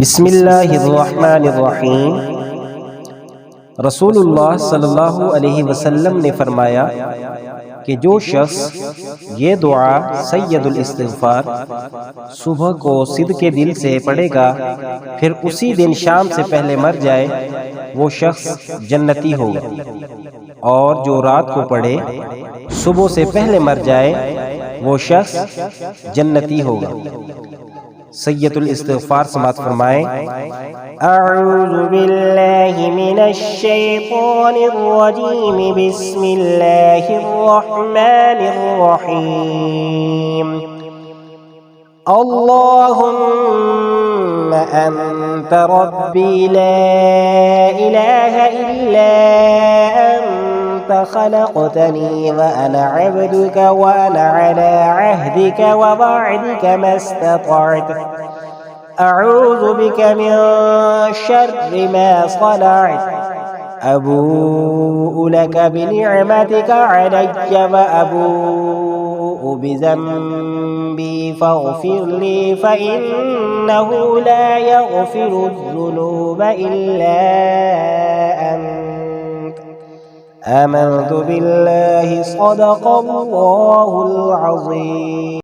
बिस्मिल्लाहिर्रहमानिर्रहीम। रसूलुल्लाह सल्लल्लाहु अलैहि वसल्लम ने फरमाया कि जो शख्स ये दुआ सैयदुल इस्तिग़फ़ार सुबह को सिद्क़ के दिल से पढ़ेगा, फिर उसी दिन शाम से पहले मर जाए, वो शख्स जन्नती होगा। और जो रात को पढ़े सुबह से पहले मर जाए, वो शख्स जन्नती होगा। सैयदुल इस्तिग़फ़ार समाअत फरमाएं। अऊज़ु बिल्लाहि मिनश शैतानिर रजीम, बिस्मिल्लाहिर रहमानिर रहीम। अल्लाहुम्मा अंत रब्बी ला इलाहा इल्ला अंत खलक़तनी व अना अब्दुका व अना अला अहदिका व वअदिका मस्ततअतु। अऊज़ु बिका मिन शर्रि मा सनअतु। अबूउ लका बिनिअमतिका अलय्य व अबूउ बिज़न्बी फ़ग़फ़िर ली फ़इन्नहु ला यग़फ़िरुज़्ज़ुनूब इल्ला अंत। आमन्तु बिल्लाहि सदक़ल्लाहुल अज़ीम।